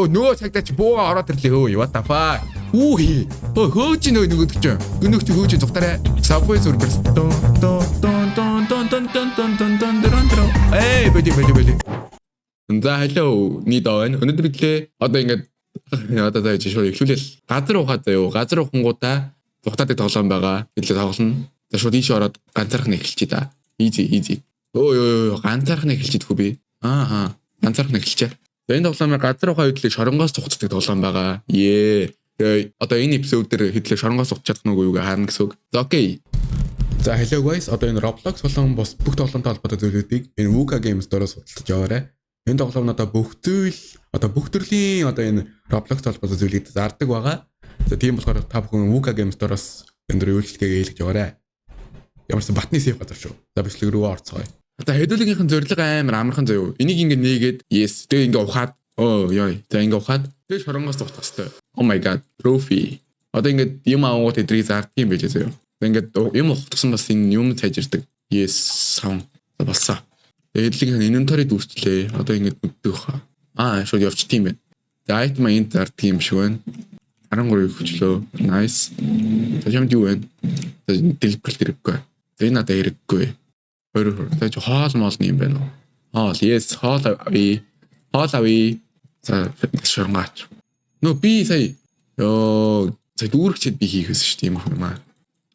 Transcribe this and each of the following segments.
нөгөө цагтаа чи бууга ороод ирлээ өө what the fuck. Үгүй. Хөөж нөгөө ч гүнөх чи хөөж зүгтараа. Subway Surfers. Эй бэди. За hello нийт байна. Өнөөдөр бидлээ одоо ингээд одоо тааж шууд эхлүүлээл. Газар ухаад заяа. Газар ухангуудаа зүгтаатай тоглоом байгаа. Бидлээ тоглоно. За шууд ийш ороод ганцаархан эхэлчихье да. Easy. Ганцаархан эхэлчихдэг би. Ганцаархан эхэлчихэ. За энэ тоглоомыг газар ухаа хөдлөг шоронгоос цугцдаг тоглоом байгаа. Тэгээ одоо энэ эпизод дээр хөдлөг шоронгоос цугч чадах нүгөө юу харна гэсэн үг. За окей. За hello guys. Одоо энэ Roblox болон бус бүх тоглоомтой холбоотой зүйлүүдийг энэ Wuka Games дээрээ судалж яваарай. Энэ тоглоом одоо бүх төрлийн одоо энэ Roblox холбоотой зүйлүүд зардаг байгаа. За тийм болохоор та бүхэн Wuka Games дээрээс энэ дөр үйлчлэгээ хийлгэж яваарай. Ямарсан батны сейф гадар шүү. За бичлэг рүү орцгоё. За хэдүүлгийнхэн зориг амар амархан заяа. Энийг ингэ нээгээд yes. Тэгээ ингэ ухаад за ингэ ухаад тэгээ шоронгоос дуутах хэвээр. Oh my god, trophy. Одоо ингэ юм аавууд эдрийг зарддаг юм байж заяа. Ингэ юм ухтсан бас энэ юм цайжирдаг. Yes, сам. Болсон. Хэдүүлгийнхэн inventory дүүслээ. Одоо ингэ мэддэг хаа. Шууд явчих тийм байна. За item энд зарддаг юм шиг байна. 13 хүчлөө. Nice. За юмд юу вэ? За дэлбэрэлт хэрэггүй. За энэ надад хэрэггүй. Тэгэж хоол моолны юм байна уу? Хоол, yes, хоол авъя. За шоронгооч. Би сая дүүргчэд би хийхээс шүү дээ юм аа.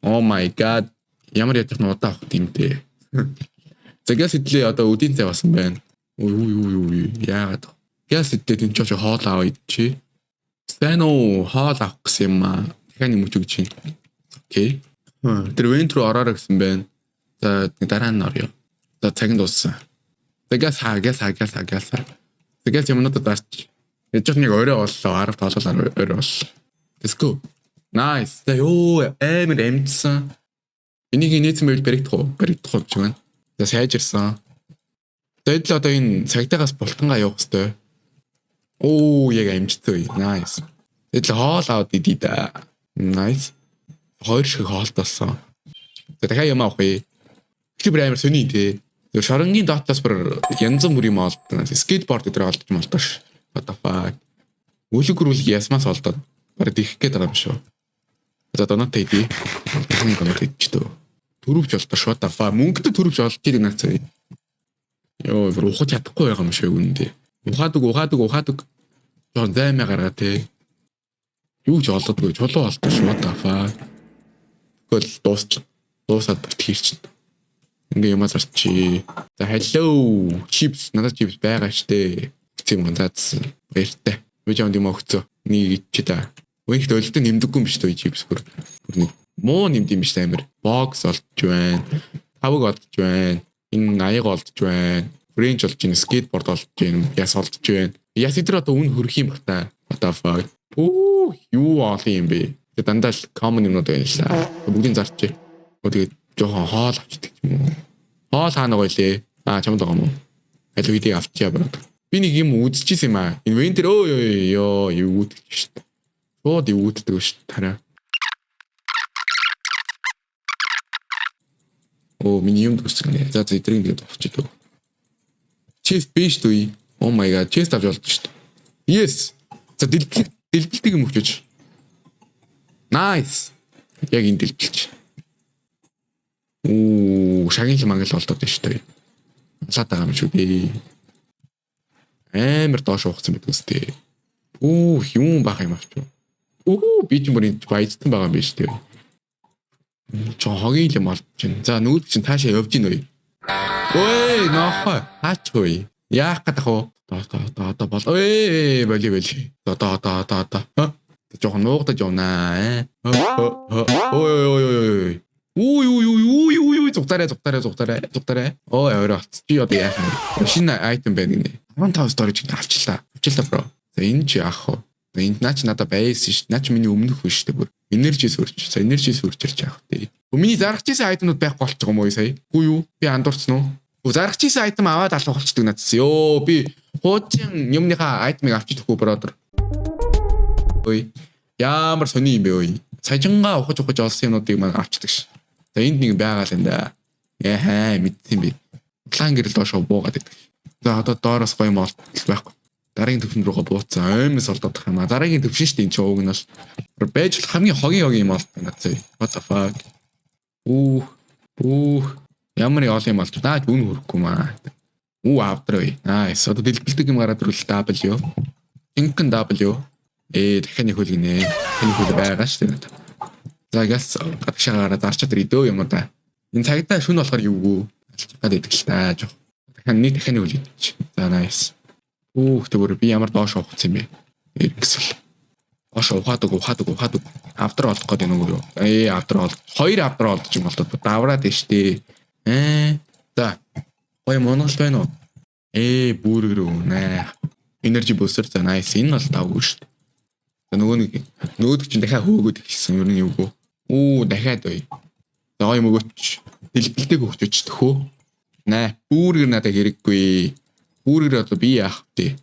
Oh my god. Ямар ядах нь удаа авах юм те. За газ идлээ одоо өдийн цай басан байна. Үй яагаад. Газ идлээ энэ ч хоол авъя чи. Сайн уу хоол авах гэсэн юм аа. Дахиад юм өгч чинь. Окей. Тэр вент руу ороо гэсэн байна. За дараа нь орё. За цаг нь дууссан. Тэгээс хаа. Тэгээс юмнуудад дарч. Яж нэг орой боллоо. 10 толгоор орой боллоо. Let's go. Nice. За амар амтсан. Энийг нээсэн байвал баригдах гэж байна. За сайжирсан. Тэгэд л одоо энэ цагдаагаас бултангаа явах хэрэгтэй. Яг амжтай. Nice. Тэгэд л хоол аваад идий да. Nice. Хоёр шиг хоол болсон. За дахиад юм авах юм. Тэр амар сони тий. Шоронгийн дотоос бүр янз бүрийн юм олдсон. Скейтборд дээр олдож молдоош. What the fuck. Үлгэрүүлэг ясмаас олдоод бараг их гээд байгаа юм шүү. За донот хийдий. Техник донот хийчихдэг. Төрөвч олдоош. What the fuck. Мөнгөд төрөвч олж ирэх наа цаа. Ухаж чадахгүй байгаа юм шиг үнэндээ. Ухаадаг. Жон займаа гаргаа тий. Юу ч олдодгүй. Чулуу олдоош. What the fuck. Тэгвэл дуусаад бүрт хийрчин. Ингээ юм зарчи. За hello. Chips надад chips байгаа штэ. Гэм ганцаадсан. Баяртай. Видеонд юм өгцөө. Нэг ичээ та. Өнөхд өлтөд нэмдэггүй юм шүү дээ chips бүр. Нэг муу нэмд юм биш амир. Box олж байна. Тавг олж байна. Энэ аяг олж байна. Range олж байна. Skateboard олж байна. Яс олж байна. Яс идэр одоо үн хөрөх юм бах та. What the fuck. Юу олон юм бэ? Тэгээд дандаа л common юмнууд байна л та. Бүгдийг зарчээ. Тэгээд жоохон хоол авчдаг юм уу? Хоол хаана гойлээ? Чамд байгаа юм уу? Аль үедээ авчиа брат. Би нэг юм үзчихсэн юм аа. Инвентор юу үүдчих шүү дээ. Шууд юу үүддэг шүү дээ. Тараа. Миний юм дуусгана. За эдрийг ингээд авчихдаг. Chest биш үү? Oh my god, chest авч болдог шүү дээ. Yes. За дэлбэлтийг юм өгч. Nice. Яг энэ дэлбэлч. Шагин л мангал болдод байна шүү дээ. Лаад байгаа юм шүү дээ. Амар доош ухсан мэт үстэй. Юм бах юм авч. Би ч мөрөнд баяжсан байгаа юм биш үү? Хогийн юм олж байна. За нүүд чинь таашаа явж гин үү? Нохоо. Хаач вэ? Яах гэдэг вэ? Одоо бол. Боли. Одоо. Жохон нуугдаж явнаа. Зүгтараа. Орой болц. Чи одоо яах вэ? Шинэ айтем байна гинэ. 15 storage авчлаа бро. За энэ чи яах вэ? Энд наач надад байсан ш. Наач миний өмнөх хүн штэ бүр. Энержи сүрч. За энержи сүрчэрч яах вэ? Миний заргаж исэн айтемнууд байхгүй болчих юм уу сая? Үгүй юу? Би андуурцсан уу? Заргаж исэн айтем аваад алах болчихдог надаас. Би хуучин юмныхаа айтемыг авчихдаггүй бродер. Ямар сони юм бэ? Сажингаа ухаж олсон юмнуудыг маань авчдаг ш. За энд нэг байгаа л энэ. Мэдсэн би. План гэрэл доошоо буугаад байдаг. За одоо доороос гоё юм бол байхгүй. Дараагийн төвшин рүүгээ бууцсан. Оймс олдох юм а. Дараагийн төвшин шүү дээ энэ ууг нь бол. Байж хамгийн хогийн юм бол надад. What the fuck. Ямар яол юм болж наач үн хөрөхгүй маа. Авдраа. Nice. Одоо дэлбэлдэг юм гараад ирвэл W. Инхэн W. Дахиад нэг хөлгөнэ. Энэ хөл байгаа шүү дээ. За газ гадагшаагаараа зарчаад ирдөө юм да. Энэ цагтаа шүн болохоор юугүй. Гадаад идэх л таа жоо. Дахиад нэг хөл идэж. За nice. Тэгвэр би ямар доош ухах юм бэ? Гэсэн. Доош ухаад. Авдар олох гэдэг нэг юу? Авдар ол. 2 авдар олдож юм бол давраад штэ. За. Гой монголч байна уу? Бүргэр үнэ. Energy booster за nice. Энэ бол давгүй штэ. За нөгөөд чинь дахиад хөөгөөд ихсэн ер нь юугүй. Дахиад ой. За гой мөгөөч. Дэлбэлдэг хөвчөж төхөө. Бүргэр надад хэрэггүй. Бүргэр одоо би яах вэ?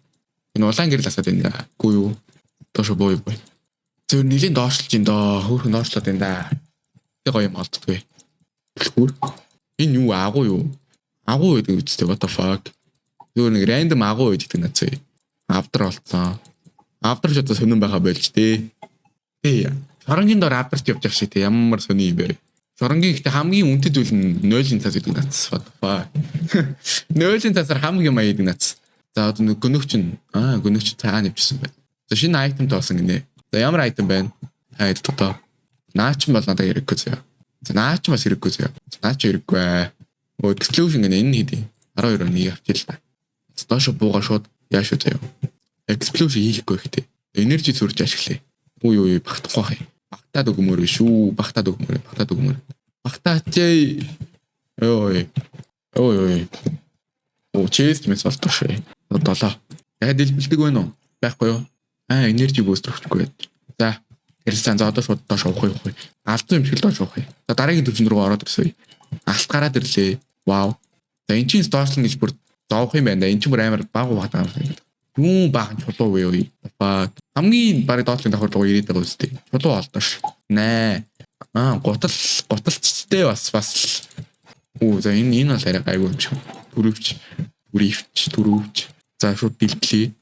Энэ улаан гэрэл асаад байна. Үгүй юу? Доош боо. Зөв нилийн доошлж ин доо. Хөөрхөн доошлоод байна да. Тэг гоё юм олддгүй. Түлхүүр. Энэ юу агуу юу? Агуу гэдэг үстэй what the fuck. Зөв нэг random агуу гэдэг нацаа. Авдар олцсон. Авдарч одоо сонирн байха болж тээ. Шоронгийн доор авдарч явж явах шиг те ямар сони юм бэ? Шоронгийн ихтэй хамгийн үнэтэй зүйл нь 0-ын цаас гэдэг нац. What the fuck. 0-ын цаасаар хамгийн маяг гэдэг нац. За одоо гөнөгч цаа нэвчсэн байна. За шинэ айтем тоосон гинэ. За ямар айтем байна? Одоо наач бол надад хэрэггүй заяа. За наач бас хэрэггүй заяа. Наач хэрэггүй. Exclusion гэнэ энэ хэдий. 12 оны авчил та. Доош буугаа шууд яаш үү заяа. Explosion хийхгүй ихтэй. Energy зүрж ашиглая. Багтахгүй хай. Багтаад өгмөр шүү. Багтаад өгмөр. Багтаач. Чест мэс болтошээ. 7. Яг дэлбэлдэг байна уу? Байхгүй юу? Energy booster өгчихгүй. За. Тэрсэн за одоо шууд доош авах юу? Алдсан юм шиг л доош авах. За дараагийн төвчөнд рүү ороод ирсэн. Алт гараад ирлээ. Вау. За энэ чинь доошлон гэж бүр зоох юм байна. Энэ чинь бүр амар баг. Юу баахан чулуу вэ? Хамгийн барыг доотлын давхар руу ирээд байгаа үстэй. Чулуу олдош. Гуталцтэй бас. За энэ бол арай гайгүй юм шиг. Төрөвч. За шууд дэлблээ.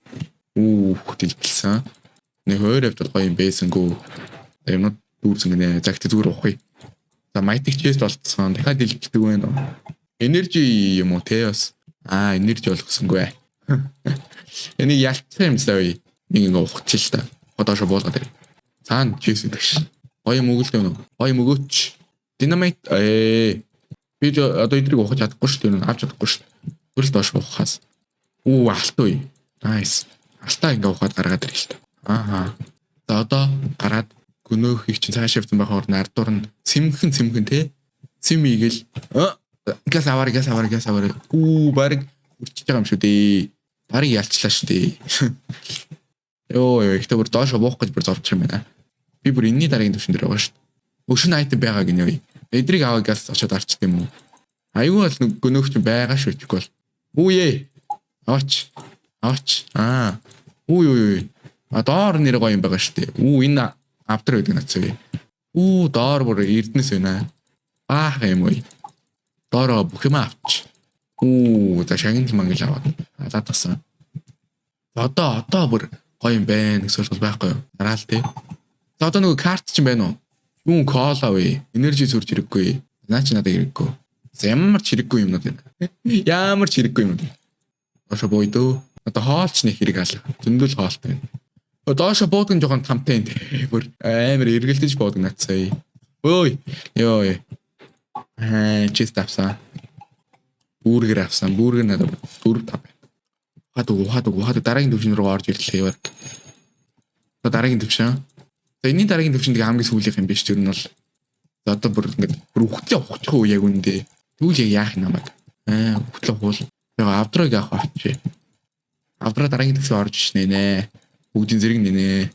Дэлбэлсэн. Нэг хоёр хавьд гоё юм байсангүй. Юмнууд дүүрсэн гинэ. Загт зүгээр ухъя. За Mighty Chest болцсон. Дахиад дэлбэлдэг байна уу? Energy юм уу те бас. Energy болгосонгүй. Энийг ялцсан юм сая. Нэг ухчих л та. Одоошо буулгаад ирээ. Цаана чээс идэгш. Гоё мөгөлтэй байна уу? Гоё мөгөөч. Dynamite би одоо эдрийг ухаж чадахгүй шүү дээ. Авч чадахгүй шүү. Төрөл доош ухахаас. Алтай. Nice. Алтай ингээ ухаад гаргаад ирээ л та. За одоо гараад гөнөөх их чинь цааш явсан байх орн ардуур нь цэмхэн те. Цэм ийгэл газ аваар. Бараг үрчиж байгаа юм шүү дээ. Барыг ялчлаа шүү дээ. Ихтэй бүр доош буух гэж бүр зовчих юм байна. Би бүр энэний дараагийн төвшин дээр байгаа шүү дээ. Өшин айтем байгаа гинэ. Эдрийг аваад газ очоод арчт юм уу? Айгүй бол гөнөөгч байгаа шүү чиг бол. Аваач. Доор нэр гоё юм байгаа шүү дээ. Энэ автор байдаг нацаа. Доор бүр эрдэнэс байна. Баах юм уу? Доороо бүх юм авч. За шагнал мангал аваад. Задгасан. Одоо бүр гоё юм байна гэсэн бол байхгүй юу? Дараал тий. За одоо нөгөө карт ч юм байна уу? Юун кола вэ? Energy сүрж хэрэггүй. Наач надад хэрэггүй. Ямар ч хэрэггүй юмнууд байна. Ямар ч хэрэггүй юм. Доошо бууйдөө. Одоо хоолч нэг хэрэг алга. Зөндөл хоолт байна. Доошо буудаг жоохон тамтай энэ. Бүр амар эргэлдэж буудаг нацаа. Чист авсан. Бүргэр авсан. Бүргэр надад 4-5 байна. Ухаад дараагийн төвшин рүү орж ирлээ. Одоо дараагийн төвшин. За энэний дараагийн төвшин хамгийн сүүлийнх юм биш. Тэр нь бол одоо бүр ингээд ухтлаа ухчих уу яг үндэ. Тэгвэл яах юм намайг. Ухтлаа уул. Авдраг яах авчи. Авдраа дараагийн төвшин орж ичнэ. Бүгдийн зэрэг нэнэ.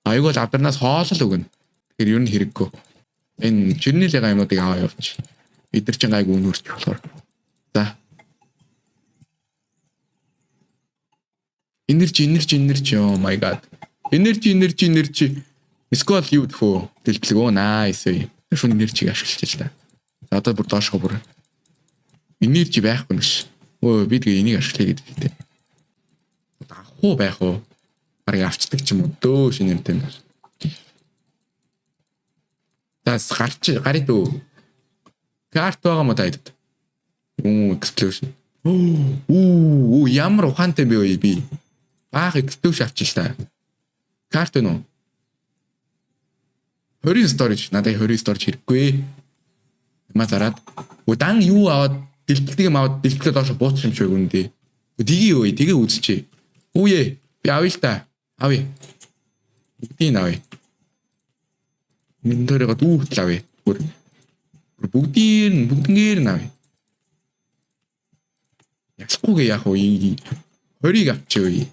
Айгуу л авдарнаас хоолол өгнө. Тэгэхээр ер нь хэрэггүй. Энэ жирнэлээ гаймнуудыг аваа явууч. Эдгэр чин гайг үнөрч болохоор. За. Energy. Oh my god. Energy. Скол юу гэхөө дэлбэлгөө nice. Шүн energy ашиглаж л та. За одоо бүр доошгоо бүр. Energy байхгүй нүш. Би тэгээ энийг ашиглая гэдэг хэлтэй. авахгүй байх уу? Барыг авчдаг ч юм уу дөө шинэ юмтай. Тас гарыг дөө. Карт байгаа мó таад. Explosion. Ямар ухаантай бэ би. Баах explosion авчихлаа. Карт нь уу? 20 storage надад 20 storage хэрэггүй. Ма зараад удаан юу аваад дэлбэлтийг аваад дэлбэлтээ доош буучих юм шиг үндэ. Диги юу тэгээ үзчихье. Үе би авъя л та. Авъя. Бүгдийг авъя. Миндорыг дүүхэл авъя. Бүгднгээр нь авъя. Ясахгүйгээ яах вэ? 20-ыг авчихъя.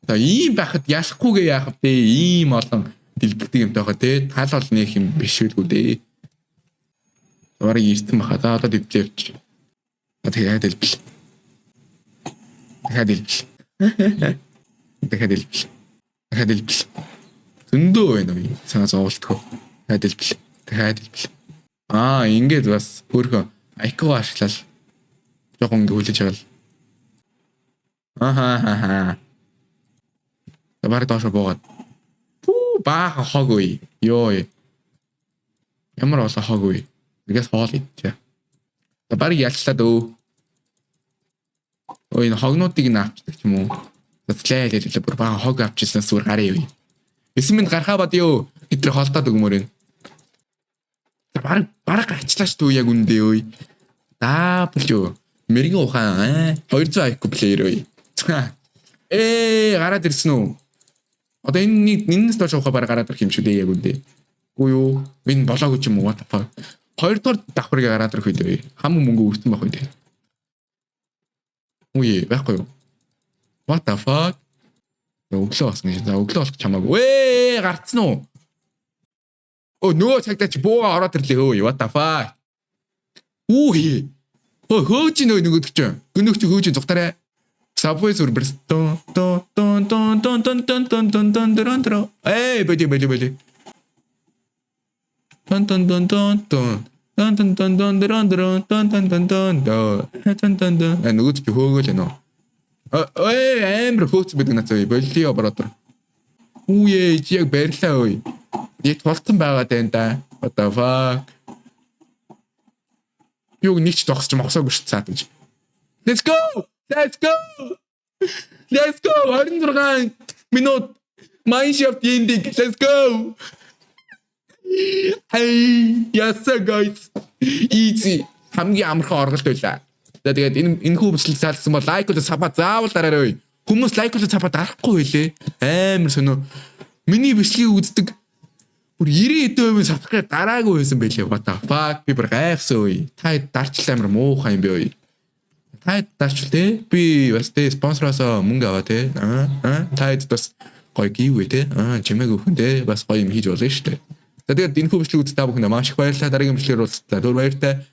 За ийм байхад ясахгүйгээ яах вэ? Ийм олон дэлбэлтийг юм таахаа те тал бол нэг юм биш үү дээ. Барыг ирсэн баха. За одоо дэвлээвч. Тэгээд дэлбэл. Дахиад дэлбэл. Зөндөө байна уу? Санаа зовлтгоо. Дахиад дэлбэл. Ингээд бас өөрхөн айко ашиглал. Жохон хүлээж байгаа. Барыг доош буугаад. Баахан хог үе. Йоо. Ямар олон хог үе. Тэгээс хоол идчихэ. Барыг ялчлаад өө. Энэ хогнуудыг нь авчдаг ч юм уу. Задлаа бүр баахан хог авчихсан зүгээр гараа юу. 9 минут гарахаа бод юу. Хэтрэ холдоод өгмөр юм. Бараг гарчлаач дүү яг үндэ өө. W. Мэргийн ухаан 200 IQ плеер өө. Гараад ирсэн үү? Одоо энэс доош ухаа бараг гараад ирэх юм шүү дээ яг үндэ. Үгүй юу? Минь болоогүй ч юм уу та. Хоёрдугаар давхрыг гараад ирэх үед хам мөнгө өртөн байх үед. Үгүй байхгүй юу? What the fuck? Өглөө басна гэж. За өглөө болох чамаагүй. Гарцсан уу? Нөгөө цагтаа чи бууга ороод ирлээ өө. What the fuck? Хөөж нөгөө ч. Гүнөх чи хөөж зүгтараа. Subway Surfers. Бэди. Нөгөө чи хөөгөл нөө. Амир хөөц бид нацаа болли оператор. Чи яг барьлаа ой. Яг тулцсан байгаа тань да. What the fuck? Юг нэг ч зогсож мосоогүй шүү цаатаж. Let's go. 26 минут. Mineshaft ending. Let's go. Hey, yes guys. Easy. Хамгийн амархан орголт байлаа. За тэгээд энэ хүүбслэл таалсан бол лайк болоо сапа заавал дараарай. Хүмүүс лайк болоо сапа дарахгүй байлээ. Амар сонио. Миний бичлэгийг үздэг бүр 90% сабскрайб дараагүй байсан байлээ. What the fuck? Би бүр гайхсан үе. Та дарчлаа амар муухай юм бэ үе. Та дарчил те. Би бас те спонсороос мөнгө аваа те. Та бас гоё гівэ те. Чимээг өгөн те. Бас гоё юм хийж болно шүү дээ. За тэгээд энэ хүүбслэг үздэг та бүхэнд маш их баярлалаа. Дараагийн бичлэгээр уулзлаа. Түр баяртай.